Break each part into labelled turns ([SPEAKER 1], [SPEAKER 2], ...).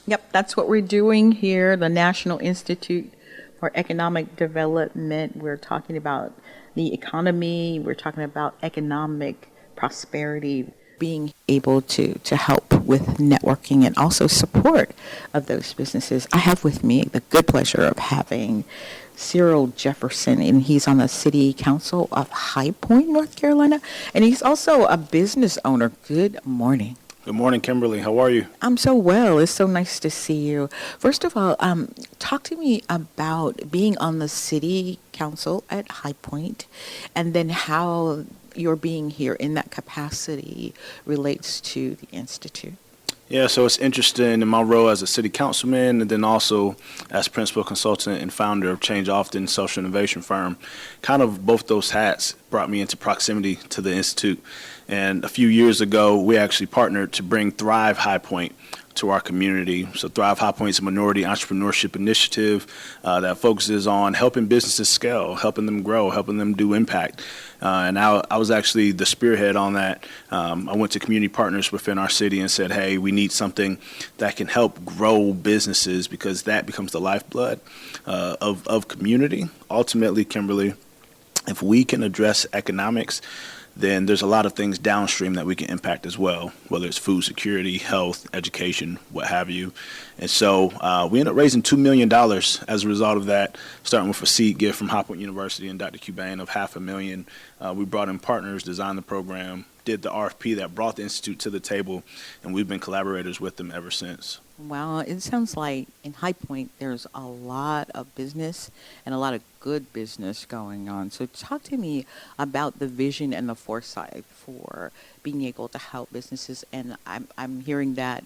[SPEAKER 1] Yep, that's what we're doing here, the National Institute for Economic Development. We're talking about the economy, we're talking about economic prosperity, being able to help with networking and also support of those businesses. I have with me the good pleasure of having Cyril Jefferson, and he's on the City Council of High Point, North Carolina, and he's also a business owner. Good morning.
[SPEAKER 2] Good morning, Kimberly. How are you?
[SPEAKER 1] I'm so well. It's so nice to see you. First of all, talk to me about being on the City Council at High Point, and then how your being here in that capacity relates to the Institute.
[SPEAKER 2] Yeah, so it's interesting in my role as a city councilman and then also as principal consultant and founder of Change Often social innovation firm. Kind of both those hats brought me into proximity to the Institute. And a few years ago, we actually partnered to bring Thrive High Point to our community. So Thrive High Point is a minority entrepreneurship initiative that focuses on helping businesses scale, helping them grow, helping them do impact. And I was actually the spearhead on that. I went to community partners within our city and said, hey, we need something that can help grow businesses because that becomes the lifeblood of community. Ultimately, Kimberly, if we can address economics, then there's a lot of things downstream that we can impact as well, whether it's food security, health, education, what have you. And so we ended up raising $2 million as a result of that, starting with a seed gift from High Point University and Dr. Cubain of $500,000. We brought in partners, designed the program, did the RFP that brought the Institute to the table, and we've been collaborators with them ever since.
[SPEAKER 1] Well, it sounds like in High Point there's a lot of business and a lot of good business going on. So talk to me about the vision and the foresight for being able to help businesses. And I'm hearing that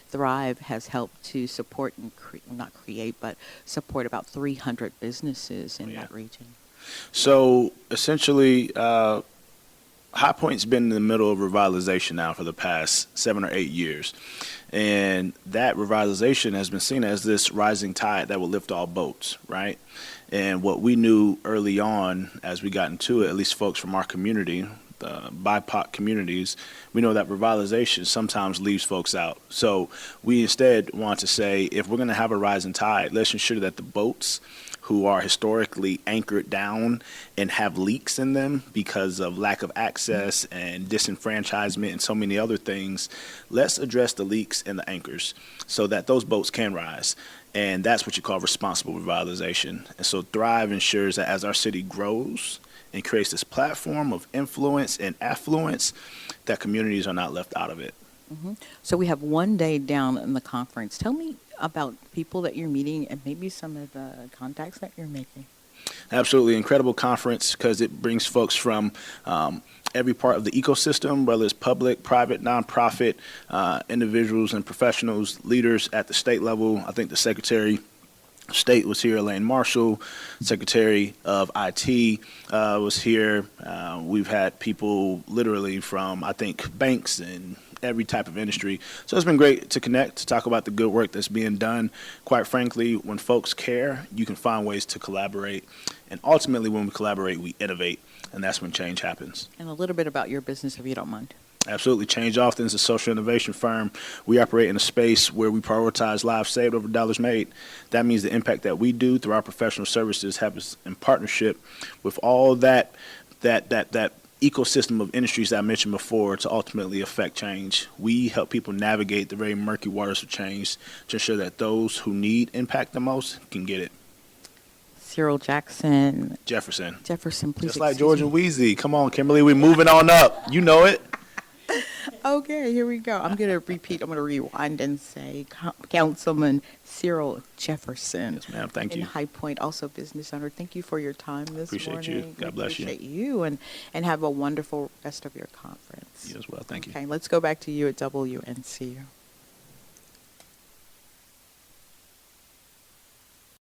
[SPEAKER 1] Thrive has helped to support and not create, but support about 300 businesses in that region.
[SPEAKER 2] So essentially, High Point's been in the middle of revitalization now for the past 7 or 8 years. And that revitalization has been seen as this rising tide that will lift all boats, right? And what we knew early on as we got into it, at least folks from our community, the BIPOC communities, we know that revitalization sometimes leaves folks out. So we instead want to say, if we're going to have a rising tide, let's ensure that the boats who are historically anchored down and have leaks in them because of lack of access and disenfranchisement and so many other things, let's address the leaks and the anchors so that those boats can rise. And that's what you call responsible revitalization. And so Thrive ensures that as our city grows and creates this platform of influence and affluence, that communities are not left out of it.
[SPEAKER 1] Mm-hmm. So we have one day down in the conference. Tell me about people that you're meeting and maybe some of the contacts that you're making.
[SPEAKER 2] Absolutely incredible conference because it brings folks from every part of the ecosystem, whether it's public, private, nonprofit, individuals and professionals, leaders at the state level. I think the Secretary of State was here, Elaine Marshall, Secretary of IT was here. We've had people literally from, I think, banks and every type of industry. So it's been great to connect, to talk about the good work that's being done. Quite frankly, when folks care, you can find ways to collaborate. And ultimately, when we collaborate, we innovate. And that's when change happens.
[SPEAKER 1] And a little bit about your business, if you don't mind.
[SPEAKER 2] Absolutely. Change Often is a social innovation firm. We operate in a space where we prioritize lives saved over dollars made. That means the impact that we do through our professional services happens in partnership with all that ecosystem of industries that I mentioned before to ultimately affect change. We help people navigate the very murky waters of change to ensure that those who need impact the most can get it.
[SPEAKER 1] Cyril Jefferson, please.
[SPEAKER 2] Just like George and Wheezy. Come on, Kimberly, we're moving on up. You know it.
[SPEAKER 1] Okay, here we go. I'm going to repeat. I'm going to rewind and say Councilman Cyril Jefferson.
[SPEAKER 2] Yes, ma'am. Thank you.
[SPEAKER 1] In High Point, also business owner. Thank you for your time this morning.
[SPEAKER 2] Appreciate you. God bless you.
[SPEAKER 1] Appreciate you and have a wonderful rest of your conference.
[SPEAKER 2] You as well. Thank you.
[SPEAKER 1] Okay, let's go back to you at WNCU.